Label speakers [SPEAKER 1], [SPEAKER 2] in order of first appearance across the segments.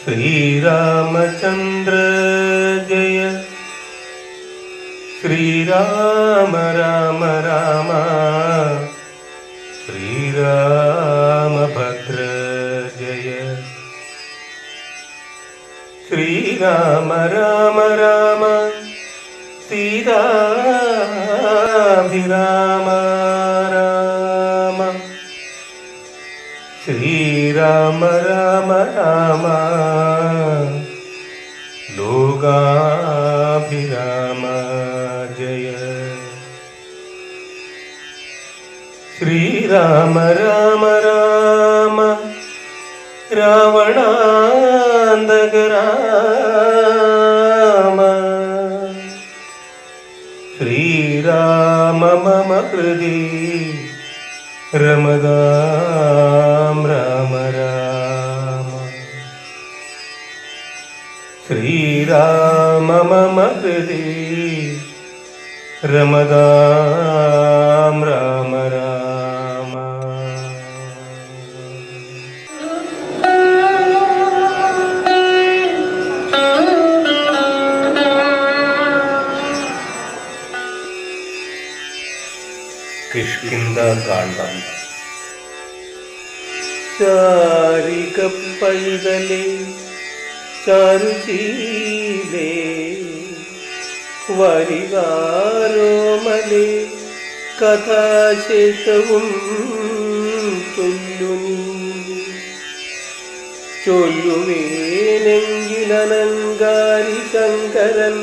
[SPEAKER 1] ശ്രീരാമചന്ദ്ര ജയ ശ്രീരാമ രാമ രാമ ശ്രീരാമഭദ്ര ജയ ശ്രീരാമ രാമ രാമ സീതാഭിരാമ രാമ ശ്രീരാമ രാമ രാമ ലോകാഭിരാമ ജയ ശ്രീരാമ രാമ രാമ രാവണാന്തക രാമ ശ്രീരാമ മമ ഹൃദി രമതാം രാമ രാമ ശ്രീരാമ മമ ഹൃദി രമതാം രാമ രാമ. കിഷ്കിന്ധാകാണ്ഡം. ചാരിക പൈതലേ ചാരുശീലേ വരികാരോമലേ കഥാശേഷവും ചൊല്ലുവേനെങ്കിലനങ്കാരി ശങ്കരൻ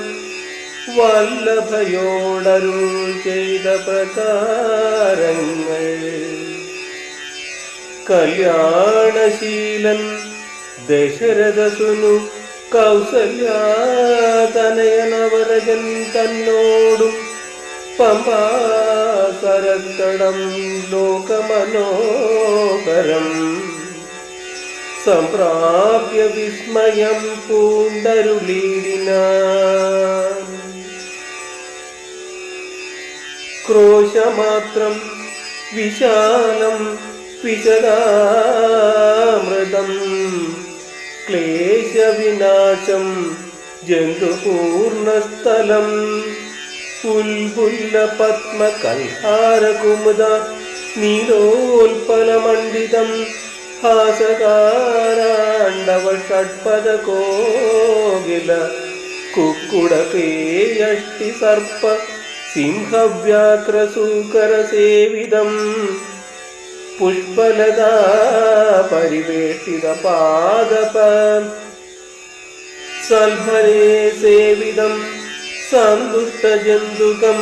[SPEAKER 1] വല്ലഭയോടരുൾ ചെയ്ത പ്രകാരങ്ങൾ. കല്യാണശീലൻ ദശരഥസുനു കൗസല്യാതനയനവരജൻ തന്നോടും പമ്പാസരത്തടം ലോകമനോഹരം സംപ്രാപ്യ വിസ്മയം പൂണ്ടരുളീടിനാൻ. ക്രോശമാത്രം വിശാലം വിശദാമൃതം ക്ലേശവിനാശം ജന്തുപൂർണസ്ഥലം ഉൽപുല്ല പത്മകൽഹാരകുമുദ നീലോൽപലമണ്ഡിതം ഹാസകാരാണ്ഡവ ഷഡ്പദകോകില കുക്കുടകേയഷ്ടി സർപ്പ സിംഹവ്യാഘ്രസൂകരസേവിതം പുഷ്പലതാ പരിവേഷ്ടിത പാദപ സൽഭരേ സേവിതം സന്തുഷ്ടജന്തുകം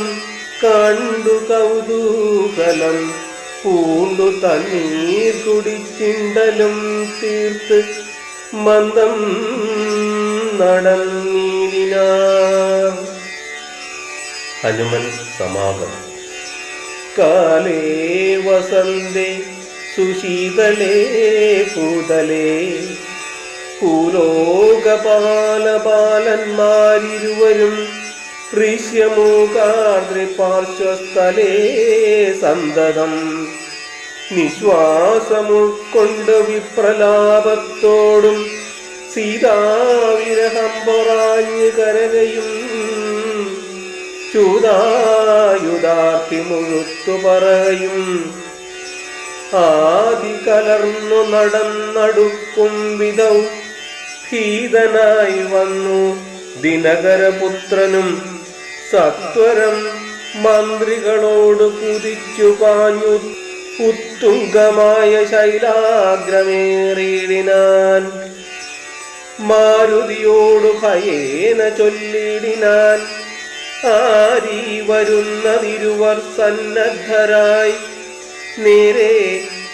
[SPEAKER 1] കണ്ടു കൗതൂകലം പൂണ്ടു തണ്ണീർ കുടിച്ചിണ്ടലും തീർത്ത് മന്ദം നടന്നീടിനാൻ. ഹനുമൻ സമാഗമം. കാലേ വസന്തേ സുശീതളേ ഭൂതലേ ഭൂലോകപാലബാലന്മാരിരുവരും ഋഷ്യമൂകാർദ്രിപാർശ്വസ്ഥലേ സന്തതം നിശ്വാസമുൾക്കൊണ്ട് വിപ്രലാപത്തോടും സീതാവിരഹം പൊറാഞ്ഞു കരകയും ചൂതായുധാർത്തി മുഴുത്തു പറയും ആദി കലർന്നു നടന്നടുക്കും വിധൗ ഭീതനായി വന്നു ദിനകരപുത്രനും സത്വരം മന്ത്രികളോട് കുതിച്ചു പാഞ്ഞു ഉത്തുംഗമായ ശൈലാഗ്രമേറിയിടിനാൻ. മാരുതിയോടു ഭയേന ചൊല്ലിടിനാൻ ആരീ വരുന്നതിരുവർ സന്നദ്ധരായി നേരെ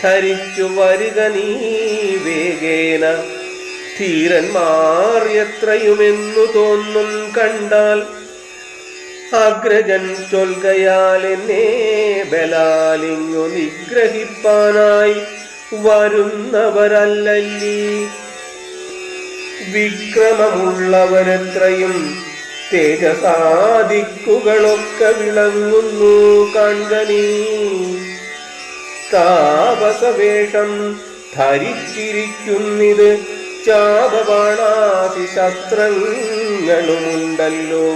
[SPEAKER 1] ധരിച്ചു വരിക നീ വേഗേന. ധീരന്മാർ എത്രയുമെന്നു തോന്നും കണ്ടാൽ അഗ്രജൻ ചൊൽകയാൽ എന്നെ ബലാലിങ്ങു നിഗ്രഹിപ്പാനായി വരുന്നവരല്ലല്ലീ. വിക്രമമുള്ളവരെത്രയും തേജസാദിക്കുകളൊക്കെ വിളങ്ങുന്നു കാൺകനീ. താപസവേഷം ധരിച്ചിരിക്കുന്നിത് ചാപബാണാസി ശസ്ത്രങ്ങളുമുണ്ടല്ലോ.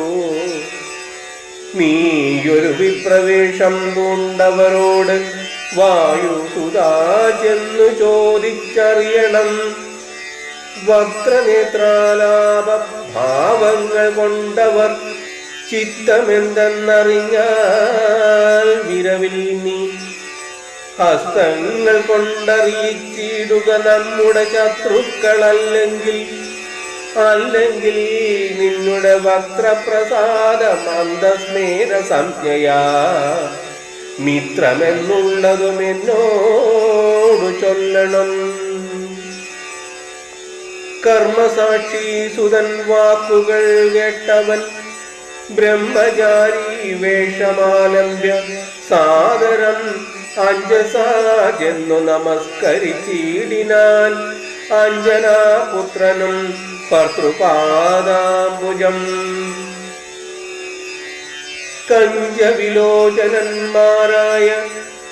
[SPEAKER 1] നീയൊരു വിപ്രവേശം പൂണ്ടവരോട് വായുസുതാചെന്നു ചോദിച്ചറിയണം. വക്രനേത്രാലാപ ഭാവങ്ങൾ കൊണ്ടവർ ചിത്തമെന്തെന്നറിഞ്ഞാൽ വിരവിൽ നീ ഹസ്തങ്ങൾ കൊണ്ടറിയിച്ചിടുക നമ്മുടെ ശത്രുക്കളല്ലെങ്കിൽ. അല്ലെങ്കിൽ നിന്നുടെ വക്രപ്രസാദ മന്ദസ്മേര സംജ്ഞയാ മിത്രമെന്നുള്ളതും എന്നോടു ചൊല്ലണം. കർമ്മസാക്ഷി സുതൻ വാക്കുകൾ കേട്ടവൻ ബ്രഹ്മചാരി വേഷമാലംബ്യ സാദരം അഞ്ജസാജെന്നു നമസ്കരിച്ചിടിനാൻ. അഞ്ജനാപുത്രനും ഭർതൃപാദാംബുജം. കഞ്ചവിലോചനന്മാരായ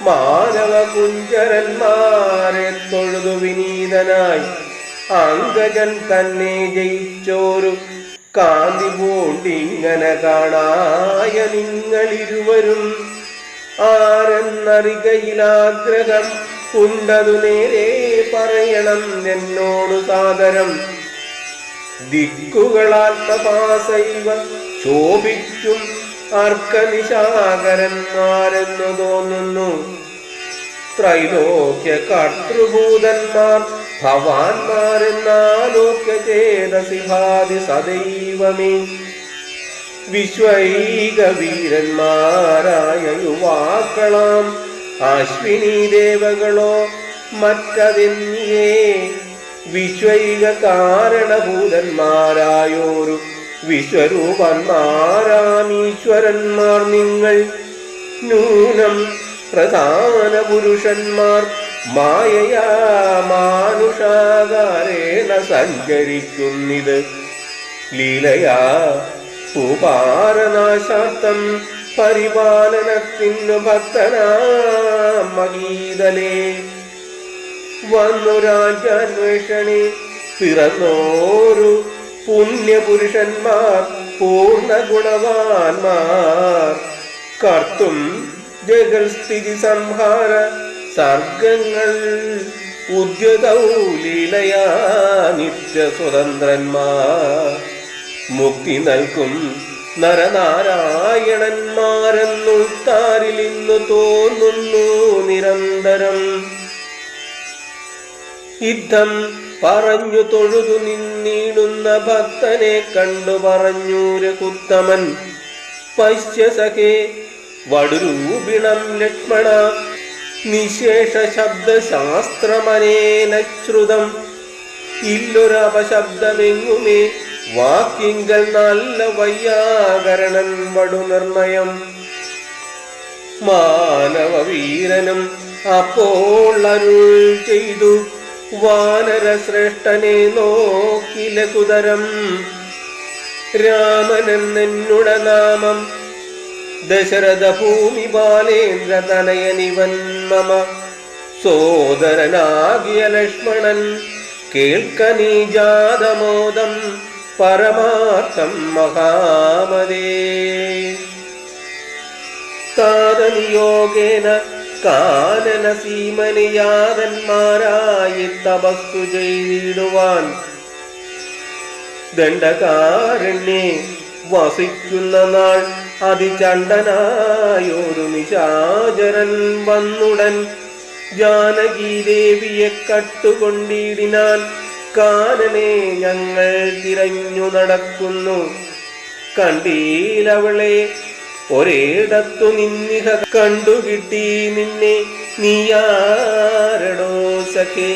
[SPEAKER 1] മാനവകുഞ്ചരന്മാരെ തൊഴുതു വിനീതനായി അങ്കജൻ തന്നെ ജയിച്ചോരു കാന്തി പൂണ്ടിങ്ങനെ കാണായ നിങ്ങളിരുവരും ആരെന്നറികയിലാഗ്രഹം ഉണ്ടതു നേരെ പറയണം എന്നോടു സാദരം. ദിക്കുകളാത്മപാസൈവ ശോഭിക്കും അർക്കനിശാകരന്മാരെന്നു തോന്നുന്നു. ത്രൈലോക്യ കർത്തൃഭൂതന്മാർ ഭവാന്മാരെന്നാലോക്യ ചേതസി ഭാതി സദൈവമേ. വിശ്വൈക വീരന്മാരായ യുവാക്കളാം അശ്വിനി ദേവകളോ മറ്റതെന്നിയേ. വിശ്വൈക കാരണഭൂതന്മാരായോരു വിശ്വരൂപന്മാരാമീശ്വരന്മാർ നിങ്ങൾ. നൂനം പ്രധാന പുരുഷന്മാർ മായയാ മാനുഷാകാരേണ സഞ്ചരിക്കുന്നിത്. ലീലയാ ഉപാരനാശാർത്ഥം പരിപാലനത്തിനു ഭക്തനാം മഹീതലേ. വന്നു രാജ്യാന്വേഷണേ പിറന്നോരു പുണ്യപുരുഷന്മാർ പൂർണ്ണ ഗുണവാന്മാർ. കർത്തും ജഗൽ സ്ഥിതി സംഹാര സർഗങ്ങൾ ഉദ്യതൗ ലീലയാ നിത്യ സ്വതന്ത്രന്മാർ. മുക്തി നൽകും നരനാരായണന്മാരെന്നുൾത്താരിൽ ഇന്നു തോന്നുന്നു നിരന്തരം. യുദ്ധം പറഞ്ഞു തൊഴുതു നിന്നിടുന്ന ഭക്തനെ കണ്ടു പറഞ്ഞു രഘുത്തമൻ. പശ്യസഖേ വടുരൂപിണം ലക്ഷ്മണ നിശേഷ ശബ്ദശാസ്ത്രമനേന ശ്രുതം. ഇല്ലൊരപശബ്ദമെങ്ങുമേ വാക്കിങ്കൽ നല്ല വയ്യാകരണൻ വടുനിർണയം. മാനവവീരനും അപ്പോൾ അരുൾ ചെയ്തു വാനരശ്രേഷ്ഠനെ നോക്കി ലഘുതരം. രാമനെന്നുടെ നാമം ദശരഥ ഭൂമി ബാലേന്ദ്ര തനയനിവൻ മമ. സോദരനാകിയ ലക്ഷ്മണൻ കേൾക്കനീ ജാതമോദം പരമാർത്ഥം മഹാമതേ. താതനിയോഗേന കാനന സീമനിയാതന്മാരായി തപസ്സു ചെയ്തിടുവാൻ ദണ്ഡകാരണ്യേ വസിക്കുന്ന നാൾ അതിചണ്ഡനായൊരു നിശാചരൻ വന്നുടൻ ജാനകീദേവിയെ കട്ടുകൊണ്ടിടിനാൻ. കാനനെ ഞങ്ങൾ തിരഞ്ഞു നടക്കുന്നു, കണ്ടീലവളെ ഒരിടത്തു നിന്നിഹ കണ്ടുകിട്ടി നിന്നെ. നീയാരടോ സഖേ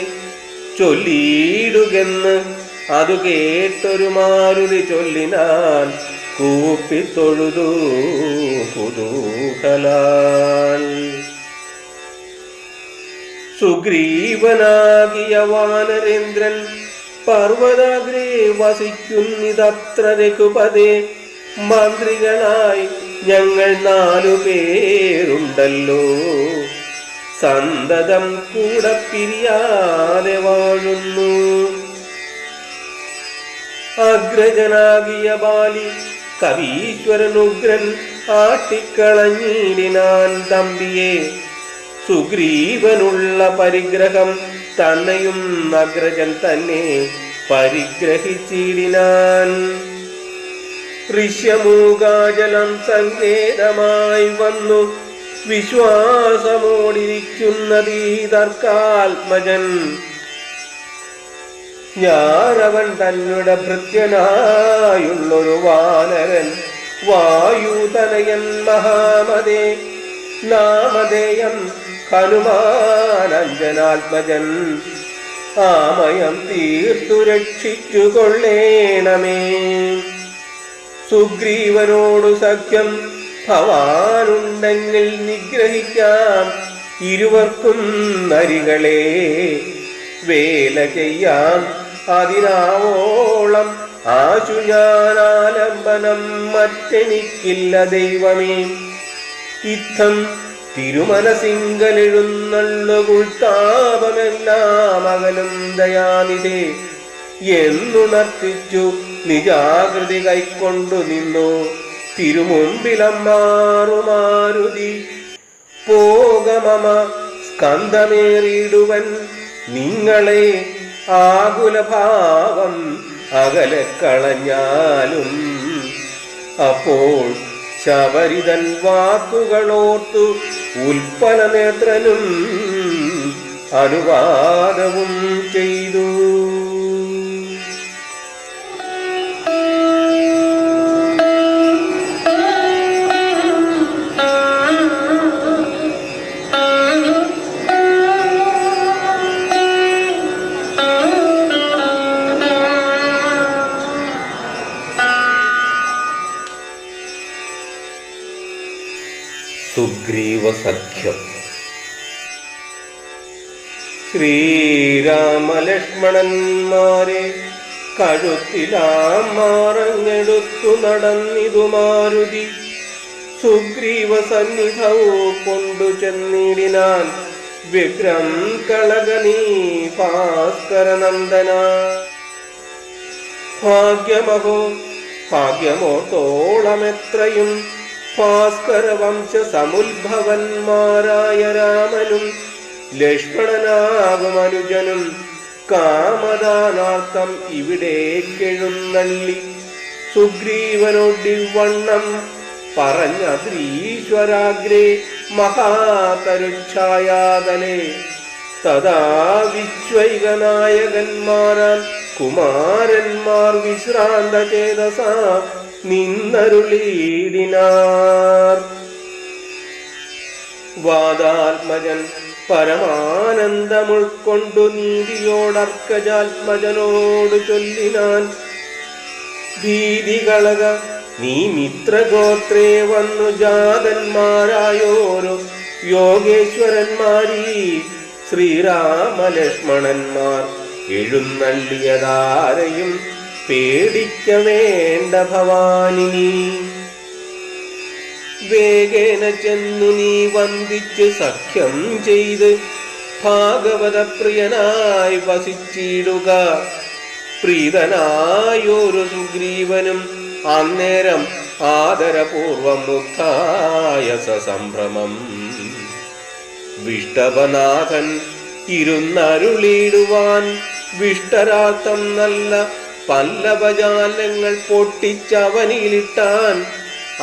[SPEAKER 1] ചൊല്ലിയിടുകെന്ന് അതു കേട്ടൊരു മാരുതി ചൊല്ലിനാൻ കൂപ്പിത്തൊഴുതു കുതൂഹലാൽ. സുഗ്രീവനാകിയ വാനരേന്ദ്രൻ പർവ്വതാഗ്രേ വസിക്കുന്നിതത്ര രഘുപതേ. മന്ത്രികളായി ഞങ്ങൾ 4 പേരുണ്ടല്ലോ, സന്തതം കൂടെ പിരിയാതെ വാഴുന്നു. അഗ്രജനാകിയ ബാലി കവീശ്വരനുഗ്രൻ ആട്ടിക്കളഞ്ഞിടിനാൻ തമ്പിയെ. സുഗ്രീവനുള്ള പരിഗ്രഹം തന്നെയും അഗ്രജൻ തന്നെ പരിഗ്രഹിച്ചിടിനാൻ. ഋഷ്യമൂകാജലം സങ്കേതമായി വന്നു വിശ്വാസമോടിരിക്കുന്നതീ തർക്കാത്മജൻ. ഞാനവൻ തന്നുടെ ഭൃത്യനായുള്ളൊരു വാനരൻ വായുതനയൻ മഹാമതേ നാമധേയം ഹനുമാനഞ്ജനാത്മജൻ. ആമയം തീർത്തു രക്ഷിച്ചു കൊള്ളേണമേ. സുഗ്രീവനോടു സഖ്യം ഭവാനുണ്ടെങ്കിൽ നിഗ്രഹിക്കാം ഇരുവർക്കും നരികളെ. വേല ചെയ്യാം അതിനാവോളം ആശു ഞാനാലംബനം മറ്റെനിക്കില്ല ദൈവമേ. ഇത്തം തിരുമനസിങ്കലെഴുന്നള്ളുകുൾത്താപമെല്ലാം അകലും ദയാനിധേ എന്നുണർത്തിച്ചു നിജാകൃതി കൈക്കൊണ്ടു നിന്നു തിരുമുമ്പിലമ്മാറുമാരുതി. പോകമമ സ്കന്ധമേറിയിടുവൻ നിങ്ങളെ ആകുലഭാവം അകലെ കളഞ്ഞാലും. അപ്പോൾ ശബരിതൻ വാക്കുകളോർത്തു ഉൽപ്പലനേത്രനും അനുവാദവും ചെയ്തു. സുഗ്രീവ സഖ്യം. ശ്രീരാമലക്ഷ്മണന്മാരെ കഴുത്തിലാമാറഞ്ഞെടുത്തു നടന്നിതു മാരുതി. സുഗ്രീവ സന്നിധവും കൊണ്ടു ചെന്നിടിനാൻ വിക്രം കളകനീ ഭാസ്കരനന്ദന. ഭാഗ്യമഹോ ഭാഗ്യമോത്തോളമെത്രയും ഭാസ്കര വംശ സമുദ്ഭവന്മാരായ രാമനും ലക്ഷ്മണനാകും അനുജനും കാമദാനാർത്ഥം ഇവിടേക്കെഴുന്നള്ളി. സുഗ്രീവനോടിവണ്ണം പറഞ്ഞദ്രീശ്വരാഗ്രേ മഹാതരുച്ഛായാതലേ. തഥാ വിശ്വൈകനായകന്മാരാം കുമാരന്മാർ വിശ്രാന്ത ചേതസ നിന്നരുളീടിനാർ. വാദാത്മജൻ പരമാനന്ദമുൾക്കൊണ്ടു നീതിയോടർക്കജാത്മജനോട് ചൊല്ലിനാൻ. ഭീതികളക നീ മിത്രഗോത്രേ വന്നു ജാതന്മാരായോരോ യോഗേശ്വരന്മാരീ ശ്രീരാമലക്ഷ്മണന്മാർ എഴുന്നള്ളിയതാരെയും പേടിക്ക വേണ്ട ഭവാനിനി. വേഗേന ചെന്നു നീ വന്ദിച്ച് സഖ്യം ചെയ്ത് ഭാഗവത പ്രിയനായി വസിച്ചിടുക. പ്രീതനായൊരു സുഗ്രീവനും അന്നേരം ആദരപൂർവം മുക്തായ സംഭ്രമം. വിഷ്ടവനാഥൻ ഇരുന്നരുളിടുവാൻ വിഷ്ടരാർത്ഥം നല്ല പല്ലവജാലങ്ങൾ പൊട്ടിച്ചവനിലിട്ടാൻ.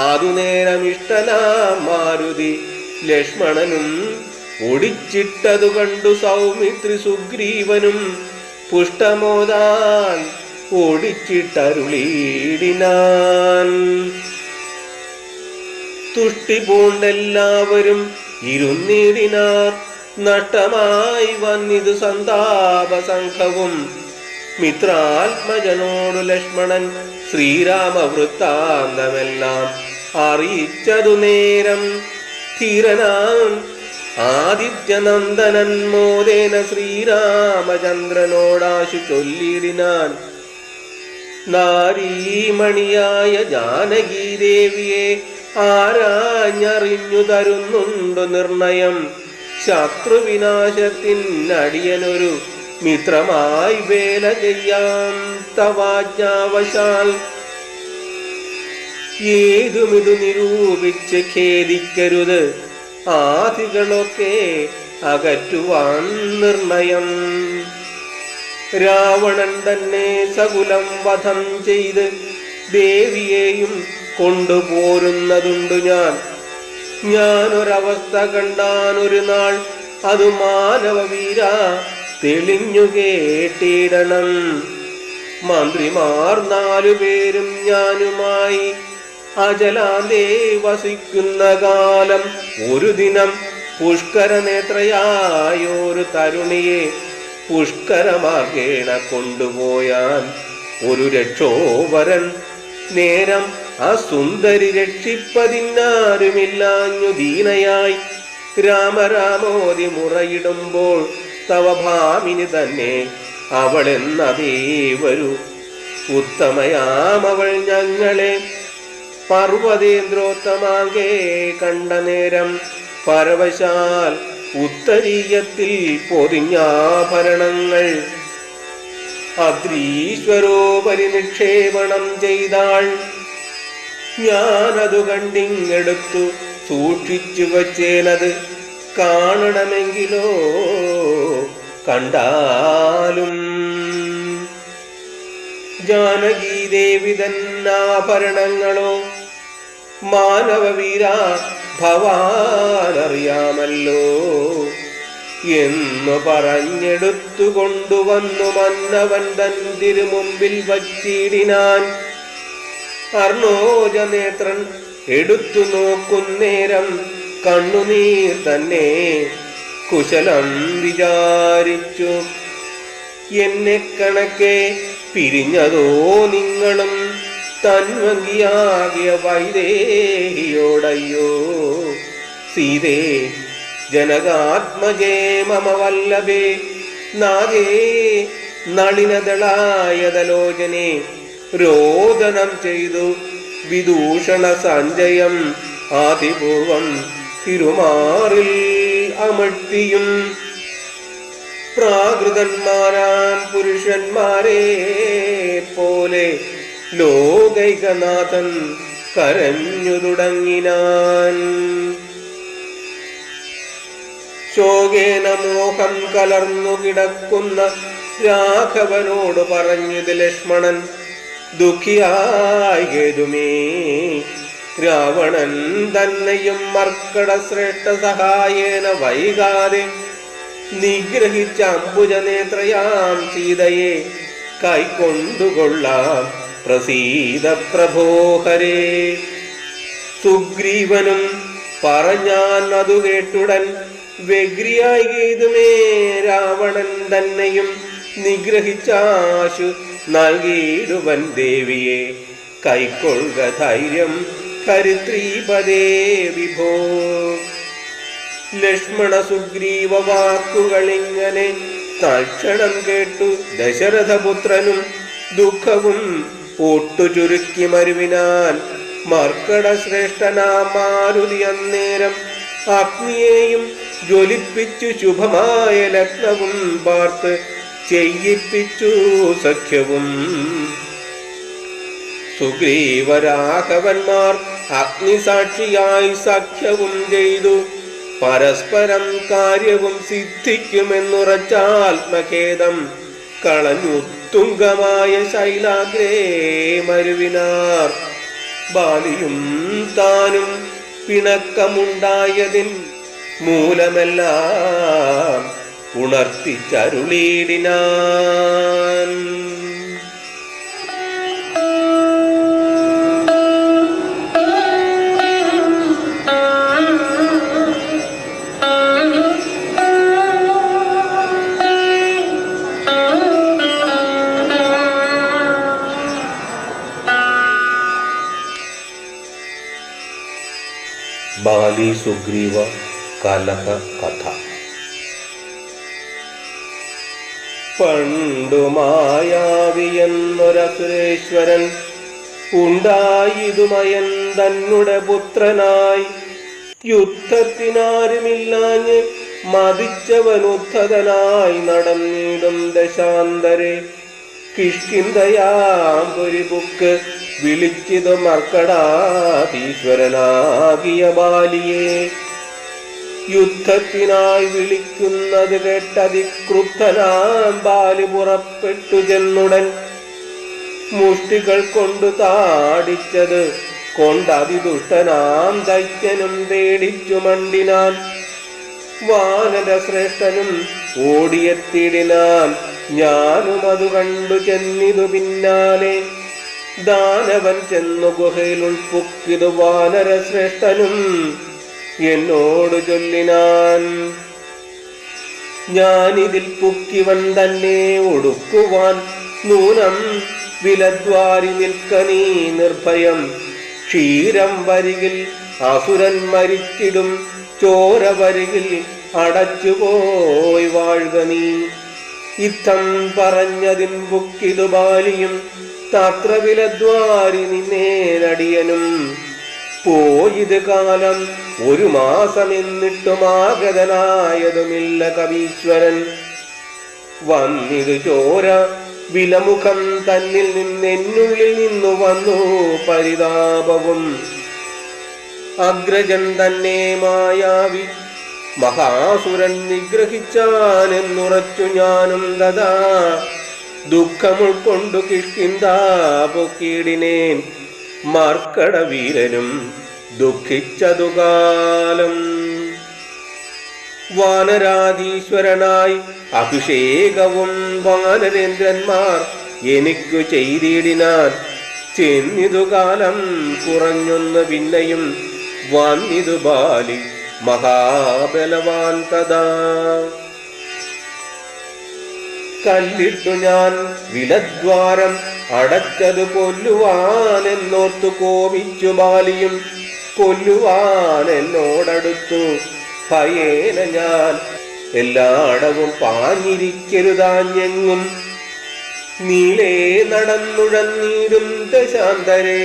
[SPEAKER 1] അതുനേരം ഇഷ്ടനാം മാരുതി ലക്ഷ്മണനും ഒടിച്ചിട്ടതു കണ്ടു സൗമിത്രി സുഗ്രീവനും പുഷ്ടമോദാൽ ഓടിച്ചിട്ടരുളീടിനാൻ. തുഷ്ടി പൂണ്ടെല്ലാവരും ഇരുന്നിടിനാർ. നഷ്ടമായി വന്നിതു സന്താപസംഘവും. മിത്രാത്മജനോടു ലക്ഷ്മണൻ ശ്രീരാമവൃത്താന്തമെല്ലാം അറിയിച്ചതു നേരം. ധീരനാം ആദിത്യനന്ദനൻ മോദേന ശ്രീരാമചന്ദ്രനോടാശു ചൊല്ലിടിനാൻ. നാരീമണിയായ ജാനകീദേവിയെ ആരാഞ്ഞറിഞ്ഞു തരുന്നുണ്ടു നിർണയം. ശത്രുവിനാശത്തിനടിയനൊരു മിത്രമായി വേല ചെയ്യാം തവാജ്ഞാവശാൽ. ഏതുമിതു നിരൂപിച്ച് ഖേദിക്കരുത്, ആദികളൊക്കെ അകറ്റുവാൻ നിർണയം. രാവണൻ തന്നെ സകുലം വധം ചെയ്ത് ദേവിയെയും കൊണ്ടുപോരുന്നതുണ്ടു ഞാനൊരവസ്ഥ കണ്ടാനൊരു നാൾ, അത് മാനവവീര തെളിഞ്ഞു കേട്ടിടണം. മന്ത്രിമാർ 4 പേരും ഞാനുമായി അജലാന്തേ വസിക്കുന്ന കാലം, ഒരു ദിനം പുഷ്കരനേത്രയായൊരു തരുണിയെ പുഷ്കരമാർഗേണ കൊണ്ടുപോയാൻ ഒരു രക്ഷോവരൻ. നേരം ആ സുന്ദരി രക്ഷിപ്പതിനാരുമില്ലാഞ്ഞു ദീനയായി രാമരാമോദി മുറയിടുമ്പോൾ, തവ ഭാമിനി തന്നെ അവളെന്നതേ വരൂ. ഉത്തമയാമവൾ ഞങ്ങളെ പർവ്വതേന്ദ്രോത്തമാകെ കണ്ട നേരം, പരവശാൽ ഉത്തരീയത്തിൽ പൊതിഞ്ഞാഭരണങ്ങൾ അദ്രീശ്വരോപരി നിക്ഷേപണം ചെയ്താൾ. ഞാനതു കണ്ടിങ്ങെടുത്തു സൂക്ഷിച്ചു വച്ചേനത്, കാണണമെങ്കിലോ കണ്ടാലും. ജാനകീദേവി തന്നാഭരണങ്ങളോ മാനവവീര ഭവാനറിയാമല്ലോ എന്നു പറഞ്ഞെടുത്തു കൊണ്ടുവന്നു മന്നവൻ തൻ തിരുമുമ്പിൽ വച്ചിടിനാൻ. അർണോജനേത്രൻ എടുത്തു നോക്കുന്നേരം കണ്ണുനീർ തന്നെ കുശലം വിചാരിച്ചു. എന്നെ കണക്കെ പിരിഞ്ഞതോ നിങ്ങളും തന്വങ്കിയാകിയ വൈദേഹിയോടയ്യോ. സീതേ ജനകാത്മജേ മമ വല്ലഭേ നാദേ നളിനദളായതലോചനെ, രോദനം ചെയ്തു വിദൂഷണ സഞ്ജയം ആദിപൂർവം തിരുമാറിൽ അമഴ്ത്തിയും. പ്രാകൃതന്മാരാം പുരുഷന്മാരെ പോലെ ലോകൈകനാഥൻ കരഞ്ഞു തുടങ്ങിനാൻ. ശോകേന മോഹം കലർന്നു കിടക്കുന്ന രാഘവനോട് പറഞ്ഞത് ലക്ഷ്മണൻ, ദുഃഖിയായി കേതുമേ. രാവണൻ തന്നെയും മർക്കട ശ്രേഷ്ഠ സഹായേന വൈകാതെ നിഗ്രഹിച്ച അംബുജനേത്രയാം സീതയെ കൈക്കൊണ്ടുകൊള്ളാം. പ്രസീദ പ്രഭോഹരേ. സുഗ്രീവനും പറഞ്ഞാൻ അതു കേട്ടുടൻ വ്യഗ്രിയായി കേതുമേ. രാവണൻ തന്നെയും നിഗ്രഹിച്ചാശു നൽകിയിടുവൻ ദേവിയെ, കൈക്കൊള്ളുക ധൈര്യം കരിത്രീപദേ വിഭോ. ലക്ഷ്മണ സുഗ്രീവ വാക്കുകളിങ്ങനെ തൽക്ഷണം കേട്ടു ദശരഥപുത്രനും ദുഃഖവും ഒട്ടു ചുരുക്കി മരുവിനാൻ. മർക്കട ശ്രേഷ്ഠനാം മാരുതി അന്നേരം അഗ്നിയെയും ജ്വലിപ്പിച്ചു ശുഭമായ ലഗ്നവും പാർത്ത് ചെയ്യിപ്പിച്ചു സഖ്യവും. സുഗ്രീവരാഘവന്മാർ അഗ്നിസാക്ഷിയായി സഖ്യവും ചെയ്തു. പരസ്പരം കാര്യവും സിദ്ധിക്കുമെന്നുറച്ചാത്മഖേദം കളഞ്ഞു തുംഗമായ ശൈലാഗ്രേ മരുവിനാർ. ബാലിയും താനും പിണക്കമുണ്ടായതിൻ മൂലമെല്ലാം ഉണർത്തിച്ചരുളീടിനാൻ. ബാലി സുഗ്രീവ കലഹ കഥ. പണ്ടു മായാവിയെന്നൊരസുരേശ്വരൻ ഉണ്ടായിതുമയൻ തന്നെ പുത്രനായി. യുദ്ധത്തിനാരുമില്ലാഞ്ഞ് മതിച്ചവനുദ്ധതനായി നടന്നിടും ദശാന്തരെ. കിഷ്കിന്ധയാം പുരിപുക്ക് വിളിച്ചിതു മർക്കടാധീശ്വരനാകിയ ബാലിയെ. യുദ്ധത്തിനായി വിളിക്കുന്നത് കേട്ടതിക്രുദ്ധനാം ബാലി പുറപ്പെട്ടു ചെന്നുടൻ മുഷ്ടികൾ കൊണ്ടു താടിച്ചത് കൊണ്ടതിദുഷ്ടനാം ദൈത്യനും പേടിച്ചു മണ്ടിനാൻ. വാനരശ്രേഷ്ഠനും ഓടിയെത്തിടിനാൻ, ഞാനും അതു കണ്ടു ചെന്നിതു പിന്നാലെ. ദാനവൻ ചെന്നു ഗുഹയിൽ ഉൾപ്പുക്കിതു വാനരശ്രേഷ്ഠനും എന്നോട് ചൊല്ലിനാൻ, ഞാനിതിൽ പുക്കിവൻ തന്നെ ഒടുക്കുവാൻ നൂനം വിലദ്വാരി നിൽക്കനീ നിർഭയം. ക്ഷീരം വരികിൽ അസുരൻ മരിച്ചിടും, ചോര വരികിൽ അടച്ചുപോയി വാഴുക നീ. ഇത്തം പറഞ്ഞതിൻ പുക്കിതു ബാലിയും തത്ര വിലദ്വാരി നിന്നേനടിയനും. പോയത് കാലം 1 മാസം എന്നിട്ടും ആഗതനായതുമില്ല കവീശ്വരൻ. വന്നിതു ചോര വിലമുഖം തന്നിൽ നിന്നെന്നുള്ളിൽ നിന്നു വന്നു പരിതാപവും. അഗ്രജൻ തന്നെ മായാവി മഹാസുരൻ നിഗ്രഹിച്ചാനെന്നുറച്ചു ഞാനും ദദാ. ദുഃഖമുൾക്കൊണ്ടു കിഷ്കിന്ധാ പൊക്കിയിടിനേൻ, മർക്കടവീരനും ദുഃഖിച്ചതുകാലം. വാനരാധീശ്വരനായി അഭിഷേകവും വാനരേന്ദ്രന്മാർ എനിക്കു ചെയ്തിടിനാൻ. ചെന്നിതുകാലം കുറഞ്ഞൊന്ന് പിന്നെയും വന്നിതു ബാലി മഹാബലവാൻ തഥാ. കല്ലിട്ടു ഞാൻ വിലദ്വാരം അടച്ചതു കൊല്ലുവാനെന്നോർത്തു കോപിച്ചു ബാലിയും. കൊല്ലുവാൻ എന്നോടടുത്തു ഭയേന ഞാൻ എല്ലായിടവും പാഞ്ഞിരിക്കരുതാഞ്ഞെങ്ങും. നീളേ നടന്നുഴന്നീടും ദശാന്തരെ,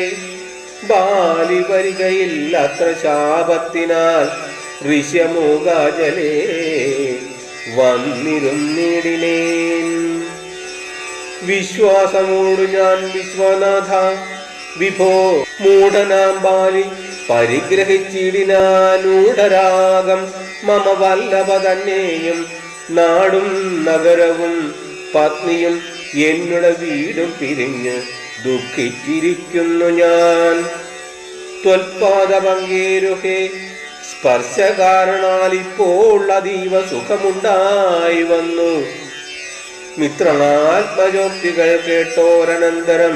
[SPEAKER 1] ബാലി വരികയില്ലത്ര ശാപത്തിനാൽ ഋഷ്യമൂകാജലേ വന്നിരുന്നിടിനേൻ. വിശ്വാസമോടു ഞാൻ വിശ്വനാഥ വിഭോ മൂഢനാം ബാലി പരിഗ്രഹിച്ചിടിനാനൂഢരാഗം മമ വല്ലഭ തന്നെയും. നാടും നഗരവും പത്നിയും എന്നുടെ വീടും പിരിഞ്ഞ് ദുഃഖിച്ചിരിക്കുന്നു ഞാൻ. ത്വൽപാദപങ്കേരുഹേ സ്പർശ കാരണാൽ ഇപ്പോൾ അതീവ സുഖമുണ്ടായി വന്നു. മിത്രാത്മജോക്തികൾ കേട്ടോരനന്തരം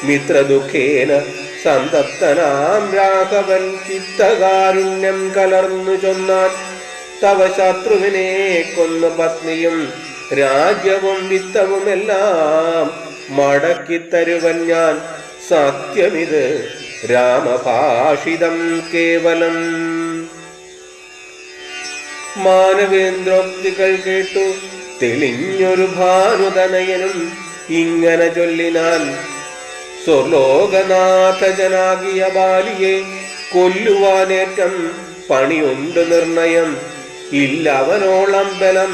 [SPEAKER 1] മിത്രദുഃഖേന സന്തപ്തനാം രാഘവൻ ചിത്തകാരുണ്യം കലർന്നു ചൊന്നാൻ, തവ ശത്രുവിനെ കൊന്നു പത്നിയും രാജ്യവും വിത്തവുമെല്ലാം മടക്കിത്തരുവൻ ഞാൻ. സത്യമിത് രാമഭാഷിതം കേവലം. മാനവേന്ദ്രോക്തികൾ കേട്ടു തെളിഞ്ഞൊരു ഭാനുതനയനും ഇങ്ങനെ ചൊല്ലിനാൻ, സ്വർലോകനാഥജനാകിയ ബാലിയെ കൊല്ലുവാനേറ്റം പണിയുണ്ട് നിർണയം. ഇല്ലവനോളം ബലം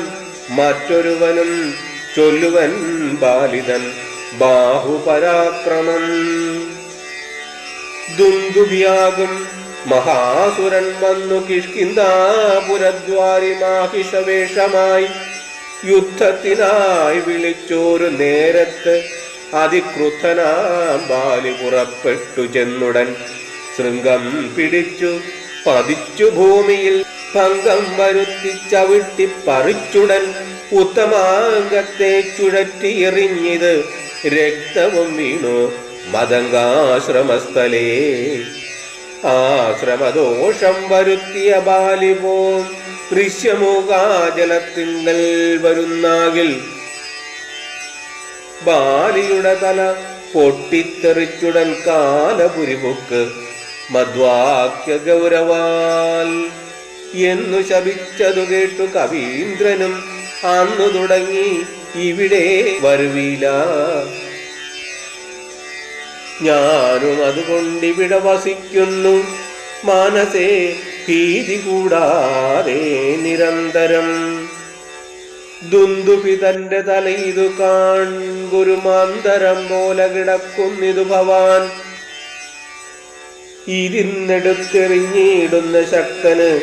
[SPEAKER 1] മറ്റൊരുവനും ചൊല്ലുവൻ ബാലിതൻ ബാഹുപരാക്രമം. ദുന്ദുഭിയാകും മഹാസുരൻ വന്നു കിഷ്കിന്ധാപുരദ്വാരി മാഹിഷവേഷമായി. യുദ്ധത്തിനായി വിളിച്ചോരു നേരത്ത് അതിക്രുദ്ധനാം ബാലി പുറപ്പെട്ടു ചെന്നുടൻ ശൃംഗം പിടിച്ചു പതിച്ചു ഭൂമിയിൽ ഭംഗം വരുത്തി ചവിട്ടി പറിച്ചുടൻ ഉത്തമാംഗത്തെ ചുഴറ്റി എറിഞ്ഞത് രക്തവും വീണു മതങ്കാശ്രമസ്ഥലേ. ആശ്രമദോഷം വരുത്തിയ ബാലിപോം ഋഷ്യമൂകാജലത്തിങ്കൽ വരുന്നാകിൽ ബാലിയുടെ തല പൊട്ടിത്തെറിച്ചുടൻ കാലപുരിമുക്ക് മധ്വാക്യ ഗൗരവാൽ എന്നു ശപിച്ചതു കേട്ടു കവീന്ദ്രനും അന്നു തുടങ്ങി ഇവിടെ വരുവില. ഞാനും അതുകൊണ്ടിവിടെ വസിക്കുന്നു. മാനസേ ഭീതി കൂടാതെ നിരന്തരം. ദുന്ദുഭി തന്റെ തലയിതു കാൺ ഗുരുമാന്തരം പോലെ കിടക്കുന്നിതു ഭവാൻ. ഇതിന്നെടുത്തെറിഞ്ഞിടുന്ന ശക്തന്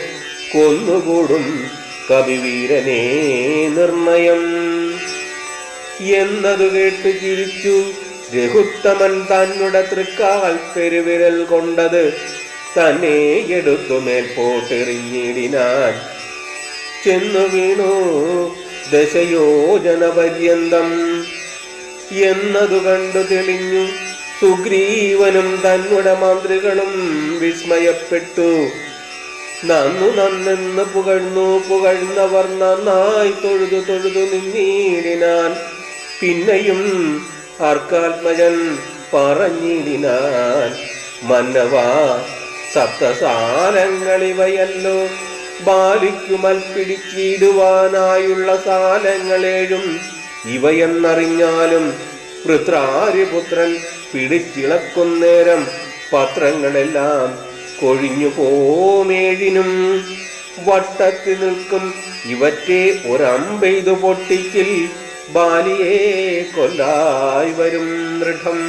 [SPEAKER 1] കൊന്നുകൂടും കവിവീരനെ നിർണയം. എന്നതു കേട്ടു ചിരിച്ചു രഘുത്തമൻ തന്നുടെ തൃക്കാൽ പെരുവിരൽ കൊണ്ടത് തന്നെ എടുത്തു മേൽപോട്ടെറിഞ്ഞിടിനാൻ. ചെന്നു വീണു ദശയോജന പര്യന്തം. എന്നതു കണ്ടു തെളിഞ്ഞു സുഗ്രീവനും തന്നുടെ മന്ത്രികളും വിസ്മയപ്പെട്ടു. നന്നു നന്നെന്ന് പുകഴ്ന്നവർ നന്നായി തൊഴുതു നിന്നിടിനാൻ. പിന്നെയും അർക്കാത്മജൻ പറഞ്ഞിടിനാൻ, മന്നവാ സപ്തസാലങ്ങളിവയല്ലോ ബാലിക്കു മൽപ്പിടിച്ചിടുവാനായുള്ള സാലങ്ങളേഴും ഇവയെന്നറിഞ്ഞാലും വൃത്രാരിപുത്രൻ പിടിച്ചിളക്കുന്നേരം പത്രങ്ങളെല്ലാം കൊഴിഞ്ഞു പോമേഴിനും. വട്ടത്തിൽ നിൽക്കും ഇവറ്റെ ഒരമ്പെയ്തു പൊട്ടിക്കിൽ ബാലിയെ കൊല്ലായി വരും ദൃഢം.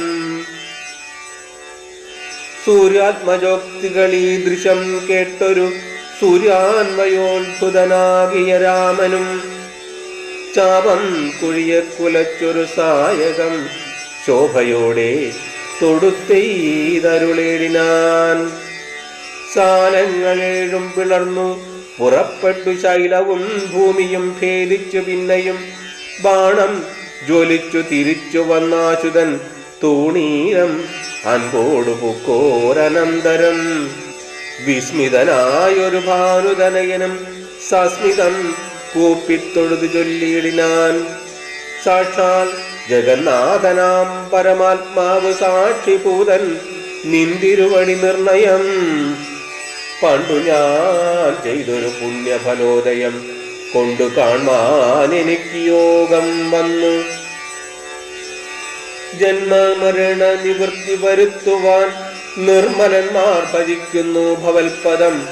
[SPEAKER 1] സൂര്യാത്മജോക്തികളീ ദൃശം കേട്ടൊരു സൂര്യാന്വയോത്ഭുതനാകിയ രാമനും ചാപം കുഴിയെ കുലച്ചൊരു സായകം ശോഭയോടെ തൊടുത്തെയ്തരുളേടിനാൻ. സാലങ്ങളേഴും പിളർന്നു പുറപ്പെട്ടു ശൈലവും ഭൂമിയും ഭേദിച്ചു. പിന്നെയും ബാണം ജ്വലിച്ചു തിരിച്ചു വന്നാശുതൻ തൂണീരം അൻപോടു പുക്കോരനന്തരം. വിസ്മിതനായൊരു ഭാനുതനയനും സസ്മിതം കൂപ്പിത്തൊഴുതു ചൊല്ലിയിടിനാൻ. സാക്ഷാൽ ജഗന്നാഥനാം പരമാത്മാവ് സാക്ഷിഭൂതൻ നിന്തിരുവടി നിർണയം. പണ്ടു ഞാൻ ചെയ്തൊരു പുണ്യഫലോദയം കൊണ്ടു കാൺമാൻ എനിക്ക് യോഗം വന്നു. ജന്മമരണ നിവൃത്തി വരുത്തുവാൻ നിർമ്മലന്മാർ ഭജിക്കുന്നു ഭവൽപദം.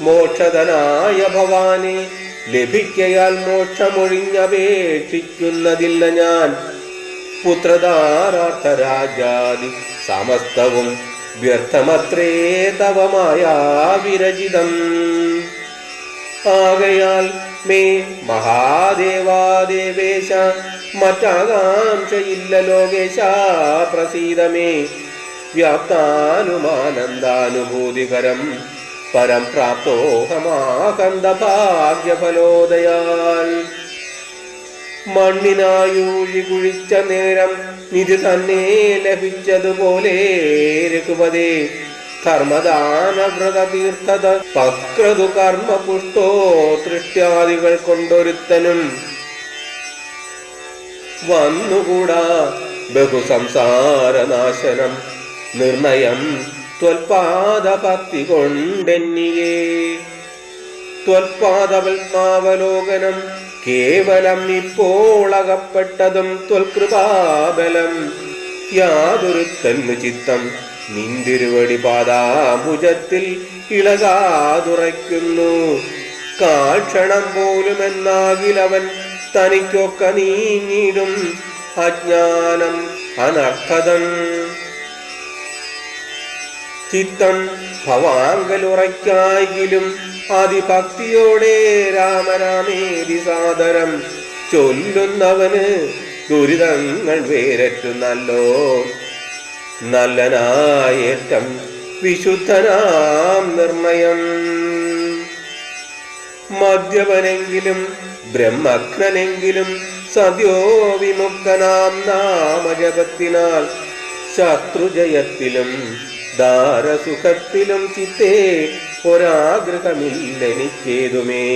[SPEAKER 1] മോക്ഷതനായ ഭവാനെ ലഭിക്കയാൽ മോക്ഷമൊഴിഞ്ഞപേക്ഷിക്കുന്നതില്ല ഞാൻ. പുത്രധാരാർത്ഥരാജാദി സമസ്തവും വ്യർത്ഥമത്രേ തവമായ വിരചിതം. ആകയാൽ മേ മഹാദേവാദേവേശ മറ്റാകാംക്ഷയില്ല ലോകേശ പ്രസീദമേ. വ്യാപ്താനുമാനന്ദാനുഭൂതികരം പരം പ്രാപ്തോഹമാകന്ദ ഭാഗ്യഫലോദയാൽ. മണ്ണിനായൂഴി കുഴിച്ച നേരം നിധി തന്നെ ലഭിച്ചതുപോലെ രഘുപതേ ധർമ്മദാന വ്രത തീർത്ഥത പക്രതു കർമ്മ പുഷ്ടോ തൃഷ്ട്യാദികൾ കൊണ്ടൊരുത്തനും വന്നുകൂടാ ബഹുസംസാരനാശനം നിർണയം ത്വൽപാദഭക്തി കൊണ്ടെന്നിയേ. ത്വൽപാദപത്മാവലോകനം കേവലം ഇപ്പോൾ അകപ്പെട്ടതും ത്വൽകൃപാബലം. യാതൊരുത്തന്നു ചിത്തം നിന്തിരുവടി പാദാഭുജത്തിൽ ഇളകാതുറയ്ക്കുന്നു. കാക്ഷണം പോലുമെന്നാകിലവൻ തനിക്കൊക്കെ നീങ്ങിടും അജ്ഞാനം അനർത്ഥതം. ചിത്തം ഭവാങ്കലുറയ്ക്കായെങ്കിലും അതിഭക്തിയോടെ രാമരാമേതി സാദരം ചൊല്ലുന്നവന് ദുരിതങ്ങൾ വേരറ്റുന്നല്ലോ. നല്ലനായേറ്റം വിശുദ്ധനാം നിർണയം. മദ്യപനെങ്കിലും ബ്രഹ്മജ്ഞനെങ്കിലും സദ്യോ വിമുക്തനാം നാമജപത്തിനാൽ ശത്രുജയത്തിലും ദാരസുഖത്തിലും ചിത്തേ ഒരാഗ്രഹമില്ലെനിക്കേതുമേ.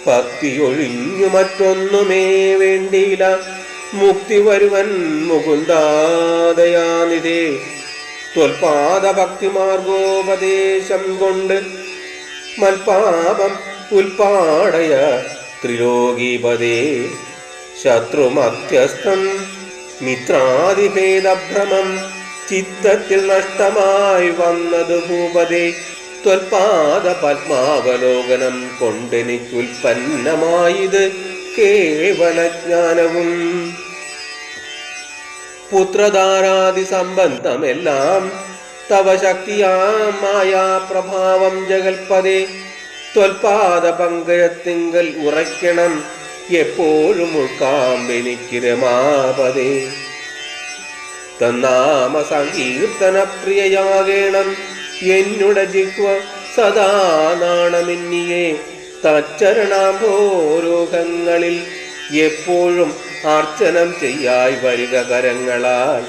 [SPEAKER 1] ഭക്തിയൊഴിഞ്ഞു മറ്റൊന്നുമേ വേണ്ടിയില്ല മുക്തി വരുവൻ മുകുന്ദാദയാനിധേ. ത്വൽപാദ ഭക്തിമാർഗോപദേശം കൊണ്ട് മൽപാപം ഉൽപാടയ ത്രിലോകീപദേ. ശത്രുമധ്യസ്ഥം മിത്രാദിഭേദഭ്രമം ചിത്തത്തിൽ നഷ്ടമായി വന്നതു ഭൂപതേ. ത്വൽപാദ പത്മാവലോകനം കൊണ്ടെനിക്കുൽപ്പന്നമായത് കേവലജ്ഞാനവും. പുത്രധാരാദി സംബന്ധമെല്ലാം തവ ശക്തിയാം മായാ പ്രഭാവം ജഗൽപദേ. ത്വൽപാദ പങ്കജത്തിങ്കൽ ഉറയ്ക്കണം എപ്പോഴും ഉൾക്കാമ്പെനിക്ക് രമാപദേ. തന്നാമ സങ്കീർത്തന പ്രിയയാകേണം എന്നുടെ ജിഹ്വ സദാ നാണമെന്നിയെ. തച്ചരണാഭോരോഹങ്ങളിൽ എപ്പോഴും അർച്ചനം ചെയ്യായി വരിക കരങ്ങളാൽ.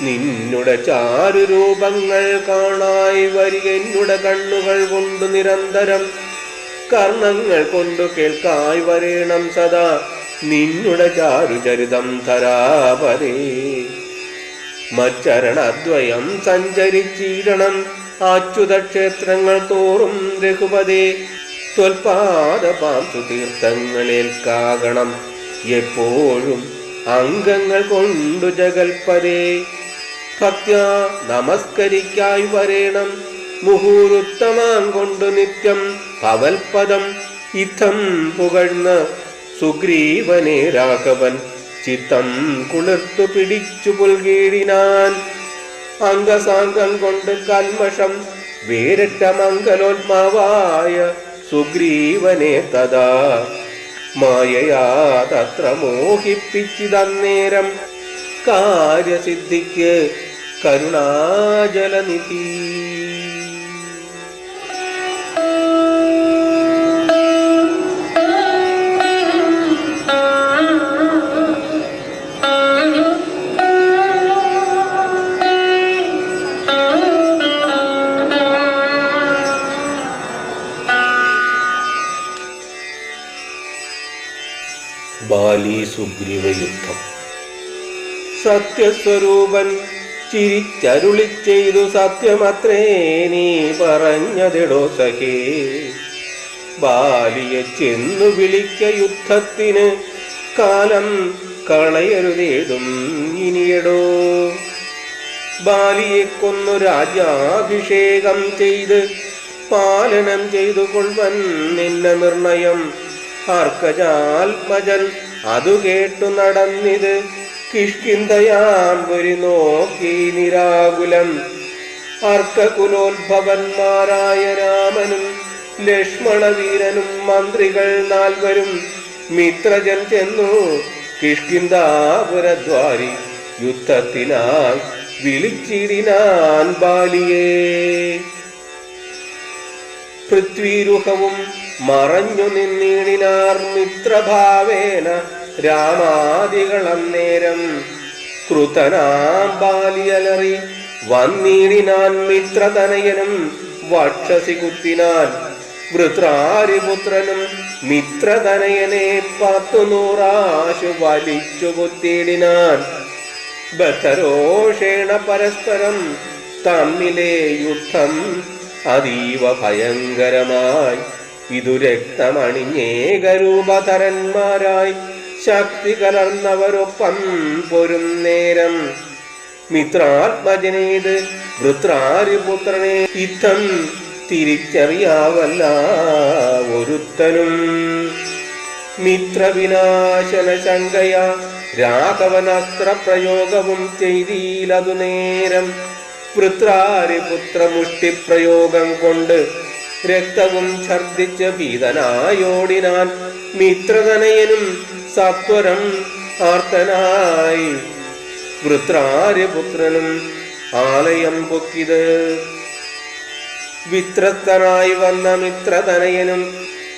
[SPEAKER 1] നിന്നുടെ ചാരുരൂപങ്ങൾ കാണായി വരിക എന്നുടെ കണ്ണുകൾ കൊണ്ടു നിരന്തരം. കർണങ്ങൾ കൊണ്ടു കേൾക്കായി വരേണം സദാ നിന്നുടെ ചാരുചരിതം ധരാപരേ. മച്ചരണദ്വയം സഞ്ചരിച്ചിടണം അച്യുതക്ഷേത്രങ്ങൾ തോറും രഘുപതേ. ത്വൽപാദപാംസു തീർത്ഥങ്ങളേൽക്കാകണം എപ്പോഴും അംഗങ്ങൾ കൊണ്ടു ജഗൽപദേ. ഭക്ത്യാ നമസ്കരിക്കായി വരേണം മുഹൂരുത്തമാം കൊണ്ടു നിത്യം ഭവൽപദം. ഇത്തം പുകഴ്ന്ന് സുഗ്രീവനെ രാഘവൻ ചിത്തം കുളിർത്തു പിടിച്ചു പുൽകീടിനാൻ. അംഗസാംഗം കൊണ്ട് കൽമഷം വേരറ്റ മംഗലോത്മാവായ സുഗ്രീവനെ തഥാ മായയാ തത്ര മോഹിപ്പിച്ചിതന്നേരം കാര്യസിദ്ധിക്ക് കരുണാജലനിധി. ബാലി സുഗ്രീവ യുദ്ധം. സത്യസ്വരൂപൻ ചിരിച്ചരുളി ചെയ്തു സത്യമത്രേ നീ പറഞ്ഞതെടോ സഖേ. ബാലിയെ ചെന്നു വിളിക്ക യുദ്ധത്തിന് കാലം കളയരുതേതും ഇനിയടോ. ബാലിയെ കൊന്നു രാജ്യാഭിഷേകം ചെയ്ത് പാലനം ചെയ്തു കൊള്ളുവൻ നിന്ന നിർണയം. അർക്കജാത്മജൻ അതു കേട്ടു നടന്നിത് കിഷ്കിന്ധയാമ്പുരി നോക്കി നിരാകുലം. അർക്കകുലോത്ഭവന്മാരായ രാമനും ലക്ഷ്മണവീരനും മന്ത്രികൾ 4 മിത്രജൻ ചെന്നു കിഷ്കിന്ധാപുരദ്വാരി യുദ്ധത്തിനായി വിളിച്ചിടിനാൻ ബാലിയെ. പൃഥ്വീരുഹവും മറഞ്ഞു നിന്നീടിനാർ മിത്രഭാവേന രാമാദികളന്നേരം. കൃതനാം ബാലിയലറി വന്നീടിനാൻ മിത്രതനയനും വക്ഷസി കുത്തിനാൻ. വൃത്രാരിപുത്രനും മിത്രതനയനെ 100 ആശു വലിച്ചു കുത്തിയിടിനാൻ. ബദ്ധരോഷേണ പരസ്പരം തമ്മിലെ യുദ്ധം അതീവ ഭയങ്കരമായി. ഇതു രക്തമണിഞ്ഞേകരൂപധരന്മാരായി ശക്തി കലർന്നവരൊപ്പം പൊരും നേരം. മിത്രാത്മജനേത് വൃത്രാരിപുത്രനെ യുദ്ധം തിരിച്ചറിയാവല്ല ഒരുത്തനും. മിത്രവിനാശന ശങ്കയ രാഘവനാസ്ത്ര പ്രയോഗവും ചെയ്തീലതു നേരം. വൃത്രാരിപുത്ര മുഷ്ടിപ്രയോഗം കൊണ്ട് രക്തവും ഛർദിച്ച് ഭീതനായോടിനാൻ. മിത്രതനയനും സത്വരം ആർത്തനായി. വൃത്രാരിപുത്രനും ആലയം പൊക്കിത്. വിത്രസ്തനായി വന്ന മിത്രതനയനും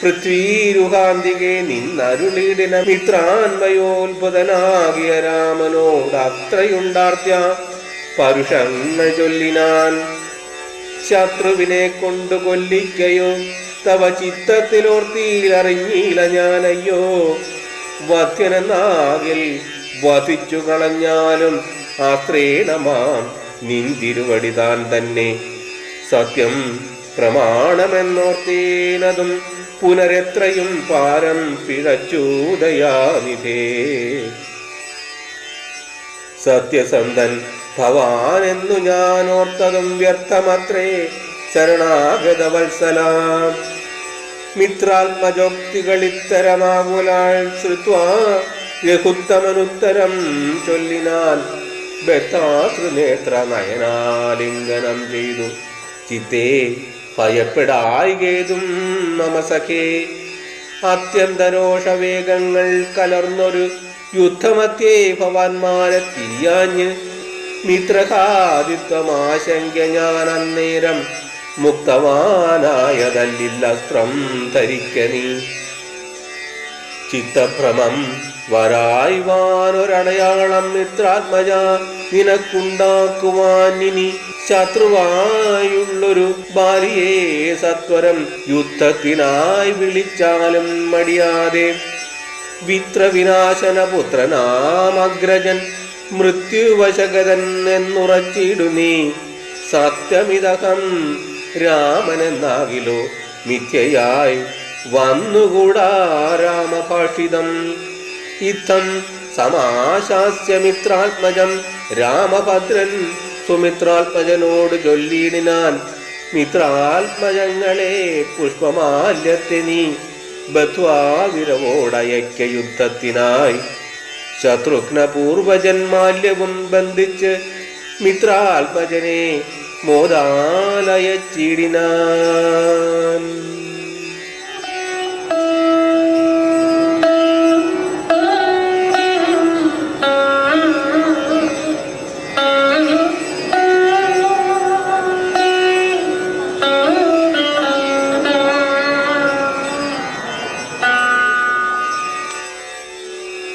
[SPEAKER 1] പൃഥ്വീരുഹാന്തികെ നിന്നരുളിടിന. മിത്രാന്വയോത്ഭുതനാകിയ രാമനോട് അത്രയുണ്ടാർത്തിയ പരുഷങ്ങൾ ചൊല്ലിനാൻ. ശത്രുവിനെ കൊണ്ടു കൊല്ലിക്കയോ തവ ചിത്തത്തിലോർത്തിയിലറിഞ്ഞില്ല ഞാനയ്യോ. വധ്യനെന്നാകിൽ വധിച്ചു കളഞ്ഞാലും ആശ്രേണമാം നിന്തിരുവടി താൻ തന്നെ. സത്യം പ്രമാണമെന്നോർത്തേനതും പുനരെത്രയും പാരം പിഴച്ചൂദയാനിധേ. സത്യസന്ധൻ ഭവാനെന്നു ഞാൻ ഓർത്തതും വ്യർത്ഥമത്രേ. ശരണാഗത വത്സലാം. മിത്രാത്മജോക്തികളിത്തരമാകുലാൾ ശ്രുത്വാ രഘുത്തമനുത്തരം ചൊല്ലിനാൽ ബദ്ധാതൃനേത്ര നയനാലിംഗനം ചെയ്തു ചിത്തേ ഭയപ്പെടായികേതും മമ സഖേ. അത്യന്തരോഷവേഗങ്ങൾ കലർന്നൊരു യുദ്ധമധ്യേ ഭവാന്മാരെ തിരിയാഞ്ഞ് മിത്രഹാദിത്വമാശങ്ക ഞാൻ അന്നേരം മുക്തവാനായതല്ലില്ലസ്ത്രം ധരിക്ക നീ. ചിത്തഭ്രമം വരായ്വാനൊരടയാളം മിത്രാത്മജ നിനക്കുണ്ടാക്കുവാനിനി. ശത്രുവായുള്ളൊരു ബാലിയെ സത്വരം യുദ്ധത്തിനായി വിളിച്ചാലും മടിയാതെ. വിത്രവിനാശന പുത്രനാമഗ്രജൻ മൃത്യുവശഗതൻ എന്നുറച്ചിടു നീ. സത്യമിതഹം രാമനെന്നാകിലോ മിഥ്യയായി വന്നുകൂടാ രാമഭാഷിതം. ഇത്തം സമാശാസ്യമിത്രാത്മജം രാമഭദ്രൻ സുമിത്രാത്മജനോട് ചൊല്ലിയിടിനാൻ. മിത്രാത്മജങ്ങളെ പുഷ്പമാല്യത്തെ നീ ബദ്ധ്വാ വിരവോടയക്ക യുദ്ധത്തിനായി. ശത്രുഘ്ന പൂർവജന്മാല്യവും ബന്ധിച്ച് മിത്രാത്മജനെ മോദാലയച്ചിടിനാൻ.